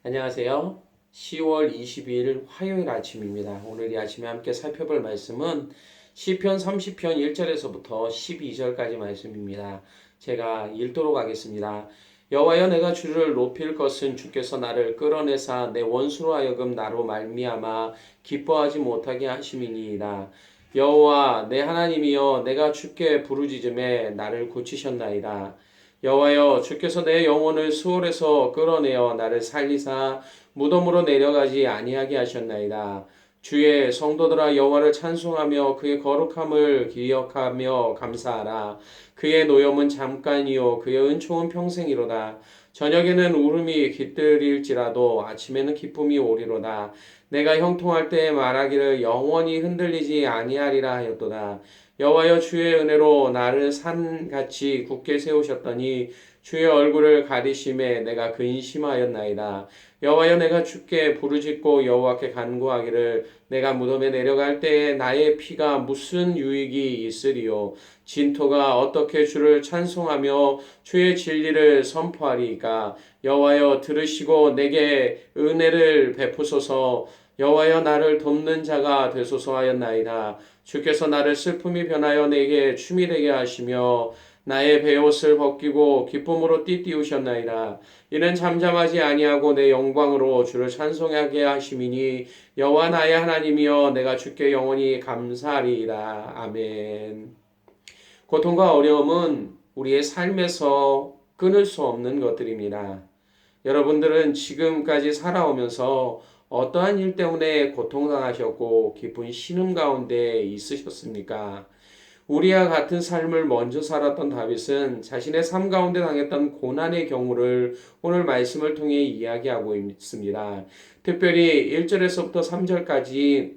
안녕하세요. 10월 22일 화요일 아침입니다. 오늘 이 아침에 함께 살펴볼 말씀은 시편 30편 1절에서부터 12절까지 말씀입니다. 제가 읽도록 하겠습니다. 여호와여, 내가 주를 높일 것은 주께서 나를 끌어내사 내 원수로 하여금 나로 말미암아 기뻐하지 못하게 하심이니이다. 여호와 내 하나님이여, 내가 주께 부르짖음에 나를 고치셨나이다. 여호와여, 주께서 내 영혼을 수월에서 끌어내어 나를 살리사 무덤으로 내려가지 아니하게 하셨나이다. 주의 성도들아, 여호와를 찬송하며 그의 거룩함을 기억하며 감사하라. 그의 노염은 잠깐이요 그의 은총은 평생이로다. 저녁에는 울음이 깃들일지라도 아침에는 기쁨이 오리로다. 내가 형통할 때 말하기를 영원히 흔들리지 아니하리라 하였도다. 여호와여, 주의 은혜로 나를 산같이 굳게 세우셨더니 주의 얼굴을 가리심에 내가 근심하였나이다. 여호와여, 내가 주께 부르짖고 여호와께 간구하기를 내가 무덤에 내려갈 때에 나의 피가 무슨 유익이 있으리요. 진토가 어떻게 주를 찬송하며 주의 진리를 선포하리이까. 여호와여, 들으시고 내게 은혜를 베푸소서. 여호와여, 나를 돕는 자가 되소서 하였나이다. 주께서 나를 슬픔이 변하여 내게 춤이 되게 하시며 나의 베옷을 벗기고 기쁨으로 띠띠우셨나이다. 이는 잠잠하지 아니하고 내 영광으로 주를 찬송하게 하심이니 여호와 나의 하나님이여, 내가 주께 영원히 감사하리이다. 아멘. 고통과 어려움은 우리의 삶에서 끊을 수 없는 것들입니다. 여러분들은 지금까지 살아오면서 어떠한 일 때문에 고통당하셨고 깊은 신음 가운데 있으셨습니까? 우리와 같은 삶을 먼저 살았던 다윗은 자신의 삶 가운데 당했던 고난의 경우를 오늘 말씀을 통해 이야기하고 있습니다. 특별히 1절에서부터 3절까지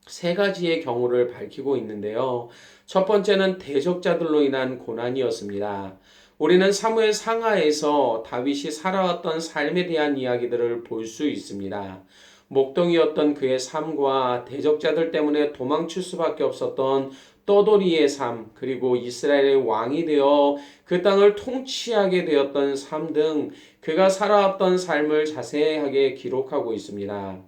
세 가지의 경우를 밝히고 있는데요. 첫 번째는 대적자들로 인한 고난이었습니다. 우리는 사무엘 상하에서 다윗이 살아왔던 삶에 대한 이야기들을 볼 수 있습니다. 목동이었던 그의 삶과 대적자들 때문에 도망칠 수밖에 없었던 떠돌이의 삶, 그리고 이스라엘의 왕이 되어 그 땅을 통치하게 되었던 삶 등 그가 살아왔던 삶을 자세하게 기록하고 있습니다.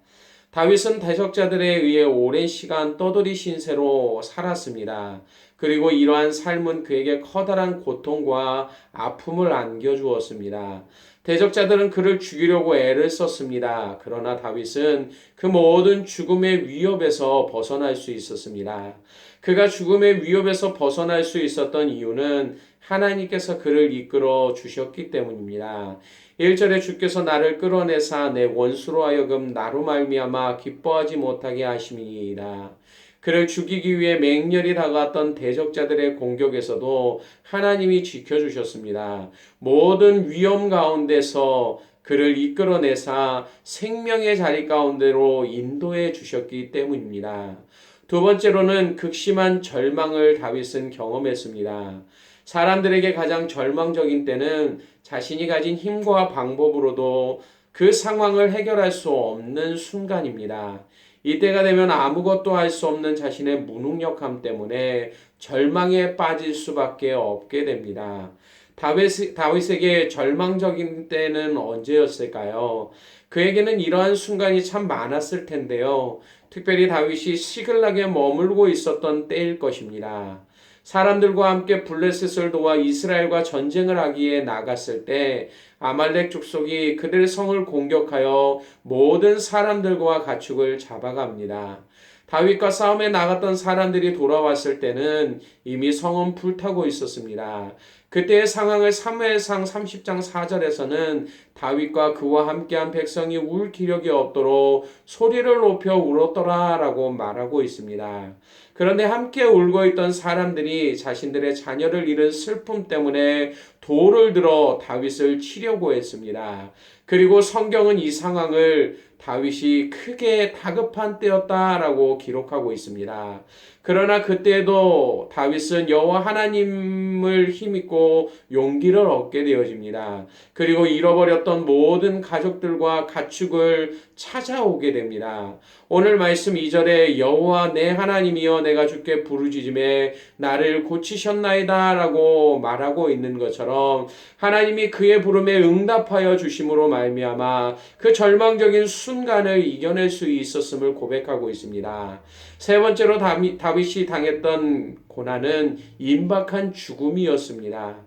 다윗은 대적자들에 의해 오랜 시간 떠돌이 신세로 살았습니다. 그리고 이러한 삶은 그에게 커다란 고통과 아픔을 안겨주었습니다. 대적자들은 그를 죽이려고 애를 썼습니다. 그러나 다윗은 그 모든 죽음의 위협에서 벗어날 수 있었습니다. 그가 죽음의 위협에서 벗어날 수 있었던 이유는 하나님께서 그를 이끌어 주셨기 때문입니다. 1절에 주께서 나를 끌어내사 내 원수로 하여금 나로 말미암아 기뻐하지 못하게 하심이니이다. 그를 죽이기 위해 맹렬히 다가왔던 대적자들의 공격에서도 하나님이 지켜주셨습니다. 모든 위험 가운데서 그를 이끌어내사 생명의 자리 가운데로 인도해 주셨기 때문입니다. 두 번째로는 극심한 절망을 다윗은 경험했습니다. 사람들에게 가장 절망적인 때는 자신이 가진 힘과 방법으로도 그 상황을 해결할 수 없는 순간입니다. 이때가 되면 아무것도 할 수 없는 자신의 무능력함 때문에 절망에 빠질 수밖에 없게 됩니다. 다윗에게 절망적인 때는 언제였을까요? 그에게는 이러한 순간이 참 많았을 텐데요. 특별히 다윗이 시글락에 머물고 있었던 때일 것입니다. 사람들과 함께 블레셋을 도와 이스라엘과 전쟁을 하기에 나갔을 때 아말렉 족속이 그들의 성을 공격하여 모든 사람들과 가축을 잡아갑니다. 다윗과 싸움에 나갔던 사람들이 돌아왔을 때는 이미 성은 불타고 있었습니다. 그때의 상황을 사무엘상 30장 4절에서는 다윗과 그와 함께한 백성이 울 기력이 없도록 소리를 높여 울었더라라고 말하고 있습니다. 그런데 함께 울고 있던 사람들이 자신들의 자녀를 잃은 슬픔 때문에 돌을 들어 다윗을 치려고 했습니다. 그리고 성경은 이 상황을 다윗이 크게 다급한 때였다라고 기록하고 있습니다. 그러나 그때도 다윗은 여호와 하나님을 힘입고 용기를 얻게 되어집니다. 그리고 잃어버렸던 모든 가족들과 가축을 찾아오게 됩니다. 오늘 말씀 2절에 여호와 내 하나님이여 내가 주께 부르짖음에 나를 고치셨나이다 라고 말하고 있는 것처럼 하나님이 그의 부름에 응답하여 주심으로 말미암아 그 절망적인 순간을 이겨낼 수 있었음을 고백하고 있습니다. 세 번째로 다윗이 당했던 고난은 임박한 죽음이었습니다.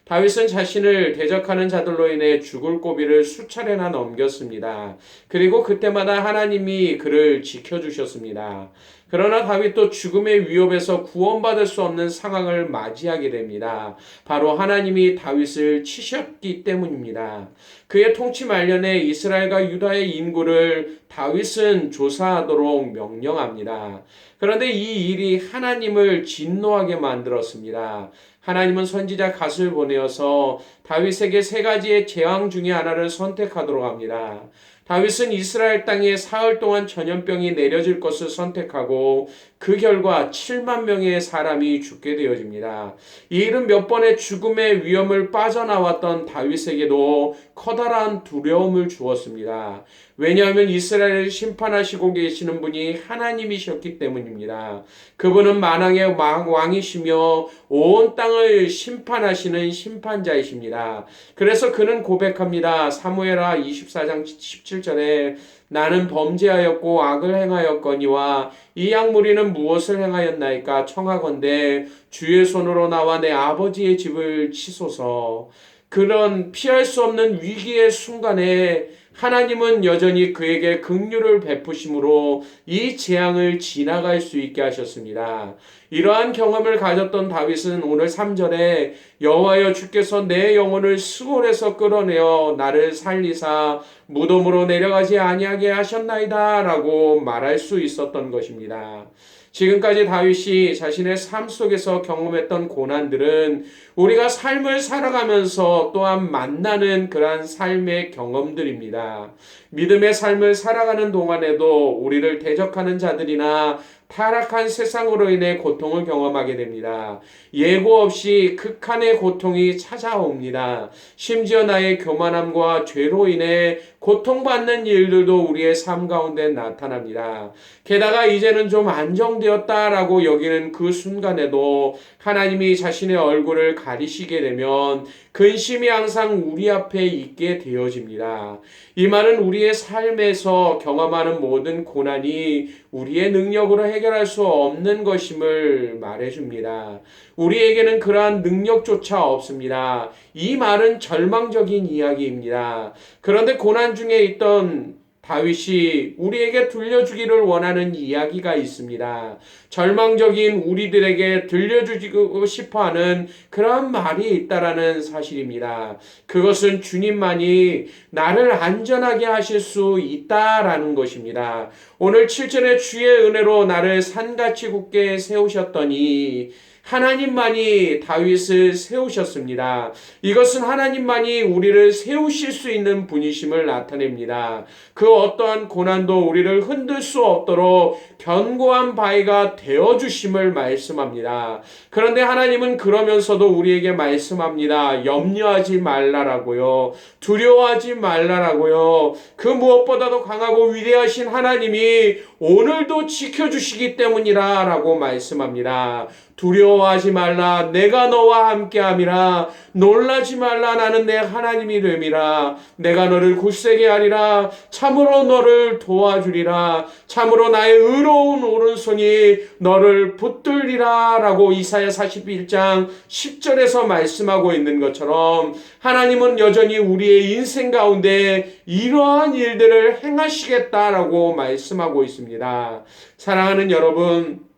다윗은 자신을 대적하는 자들로 인해 죽을 고비를 수차례나 넘겼습니다. 그리고 그때마다 하나님이 그를 지켜주셨습니다. 그러나 다윗도 죽음의 위협에서 구원받을 수 없는 상황을 맞이하게 됩니다. 바로 하나님이 다윗을 치셨기 때문입니다. 그의 통치 말년에 이스라엘과 유다의 인구를 다윗은 조사하도록 명령합니다. 그런데 이 일이 하나님을 진노하게 만들었습니다. 하나님은 선지자 갓을 보내어서 다윗에게 세 가지의 재앙 중에 하나를 선택하도록 합니다. 다윗은 이스라엘 땅에 사흘 동안 전염병이 내려질 것을 선택하고 그 결과 7만 명의 사람이 죽게 되어집니다. 이 일은 몇 번의 죽음의 위험을 빠져나왔던 다윗에게도 커다란 두려움을 주었습니다. 왜냐하면 이스라엘을 심판하시고 계시는 분이 하나님이셨기 때문입니다. 그분은 만왕의 왕이시며 온 땅을 심판하시는 심판자이십니다. 그래서 그는 고백합니다. 사무엘하 24장 17절에 나는 범죄하였고 악을 행하였거니와 이 약무리는 무엇을 행하였나이까 청하건대 주의 손으로 나와 내 아버지의 집을 치소서. 그런 피할 수 없는 위기의 순간에 하나님은 여전히 그에게 긍휼을 베푸심으로 이 재앙을 지나갈 수 있게 하셨습니다. 이러한 경험을 가졌던 다윗은 오늘 3절에 여호와여 주께서 내 영혼을 수월에서 끌어내어 나를 살리사 무덤으로 내려가지 아니하게 하셨나이다 라고 말할 수 있었던 것입니다. 지금까지 다윗이 자신의 삶 속에서 경험했던 고난들은 우리가 삶을 살아가면서 또한 만나는 그러한 삶의 경험들입니다. 믿음의 삶을 살아가는 동안에도 우리를 대적하는 자들이나 타락한 세상으로 인해 고통을 경험하게 됩니다. 예고 없이 극한의 고통이 찾아옵니다. 심지어 나의 교만함과 죄로 인해 고통받는 일들도 우리의 삶 가운데 나타납니다. 게다가 이제는 좀 안정되었다라고 여기는 그 순간에도 하나님이 자신의 얼굴을 가리시게 되면 근심이 항상 우리 앞에 있게 되어집니다. 이 말은 우리의 삶에서 경험하는 모든 고난이 우리의 능력으로 해결할 수 없는 것임을 말해줍니다. 우리에게는 그러한 능력조차 없습니다. 이 말은 절망적인 이야기입니다. 그런데 고난 중에 있던 다윗이 우리에게 들려주기를 원하는 이야기가 있습니다. 절망적인 우리들에게 들려주고 싶어하는 그런 말이 있다라는 사실입니다. 그것은 주님만이 나를 안전하게 하실 수 있다라는 것입니다. 오늘 7절에 주의 은혜로 나를 산같이 굳게 세우셨더니 하나님만이 다윗을 세우셨습니다. 이것은 하나님만이 우리를 세우실 수 있는 분이심을 나타냅니다. 그 어떠한 고난도 우리를 흔들 수 없도록 견고한 바위가 되어주심을 말씀합니다. 그런데 하나님은 그러면서도 우리에게 말씀합니다. 염려하지 말라라고요. 두려워하지 말라라고요. 그 무엇보다도 강하고 위대하신 하나님이 오늘도 지켜주시기 때문이라 라고 말씀합니다. 두려워하지 말라. 내가 너와 함께함이라. 놀라지 말라. 나는 내 하나님이 됨이라. 내가 너를 굳세게 하리라. 참으로 너를 도와주리라. 참으로 나의 의로운 오른손이 너를 붙들리라 라고 이사야 41장 10절에서 말씀하고 있는 것처럼 하나님은 여전히 우리의 인생 가운데 이러한 일들을 행하시겠다라고 말씀하고 있습니다. 사랑하는 여러분,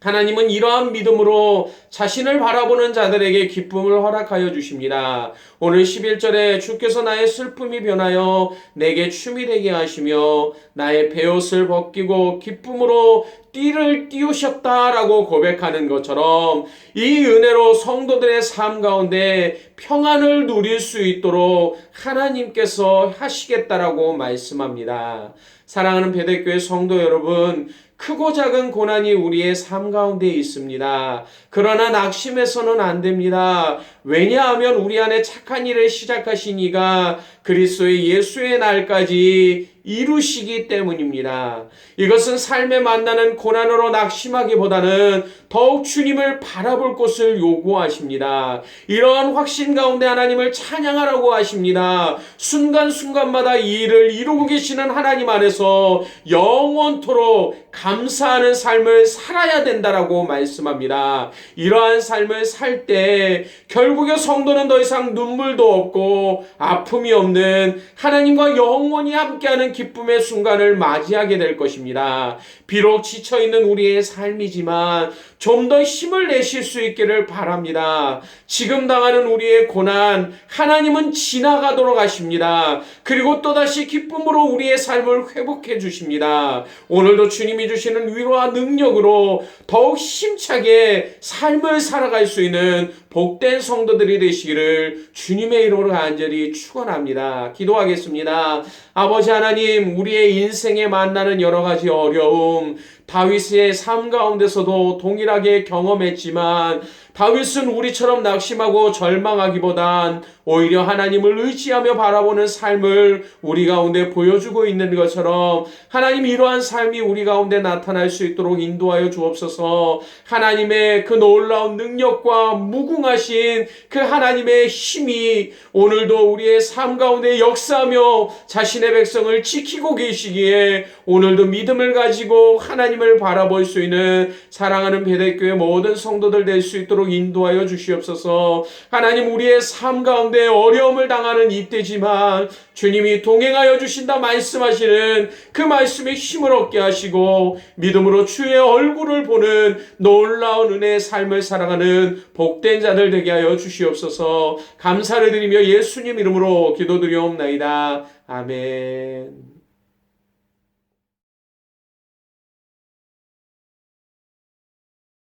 하나님은 이러한 믿음으로 자신을 바라보는 자들에게 기쁨을 허락하여 주십니다. 오늘 11절에 주께서 나의 슬픔이 변하여 내게 춤이 되게 하시며 나의 베옷을 벗기고 기쁨으로 띠를 띄우셨다라고 고백하는 것처럼 이 은혜로 성도들의 삶 가운데 평안을 누릴 수 있도록 하나님께서 하시겠다라고 말씀합니다. 사랑하는 배대교회 성도 여러분, 크고 작은 고난이 우리의 삶 가운데 있습니다. 그러나 낙심해서는 안 됩니다. 왜냐하면 우리 안에 착한 일을 시작하신 이가 그리스도의 예수의 날까지 이루시기 때문입니다. 이것은 삶에 만나는 고난으로 낙심하기보다는 더욱 주님을 바라볼 것을 요구하십니다. 이러한 확신 가운데 하나님을 찬양하라고 하십니다. 순간순간마다 이 일을 이루고 계시는 하나님 안에서 영원토록 감사하는 삶을 살아야 된다라고 말씀합니다. 이러한 삶을 살 때 결국에 성도는 더 이상 눈물도 없고 아픔이 없는 하나님과 영원히 함께하는 기쁨의 순간을 맞이하게 될 것입니다. 비록 지쳐있는 우리의 삶이지만 좀 더 힘을 내실 수 있기를 바랍니다. 지금 당하는 우리의 고난, 하나님은 지나가도록 하십니다. 그리고 또다시 기쁨으로 우리의 삶을 회복해 주십니다. 오늘도 주님이 주시는 위로와 능력으로 더욱 힘차게 삶을 살아갈 수 있는 복된 성도들이 되시기를 주님의 이름으로 간절히 축원합니다. 기도하겠습니다. 아버지 하나님, 우리의 인생에 만나는 여러 가지 어려움, 다윗의 삶 가운데서도 동일하게 경험했지만 다윗은 우리처럼 낙심하고 절망하기보단 오히려 하나님을 의지하며 바라보는 삶을 우리 가운데 보여주고 있는 것처럼 하나님, 이러한 삶이 우리 가운데 나타날 수 있도록 인도하여 주옵소서. 하나님의 그 놀라운 능력과 무궁하신 그 하나님의 힘이 오늘도 우리의 삶 가운데 역사하며 자신의 백성을 지키고 계시기에 오늘도 믿음을 가지고 하나님을 바라볼 수 있는 사랑하는 배대교회 모든 성도들 될 수 있도록 인도하여 주시옵소서. 하나님, 우리의 삶 가운데 어려움을 당하는 이때지만 주님이 동행하여 주신다 말씀하시는 그 말씀에 힘을 얻게 하시고 믿음으로 주의 얼굴을 보는 놀라운 은혜의 삶을 살아가는 복된 자들 되게 하여 주시옵소서. 감사를 드리며 예수님 이름으로 기도드리옵나이다. 아멘.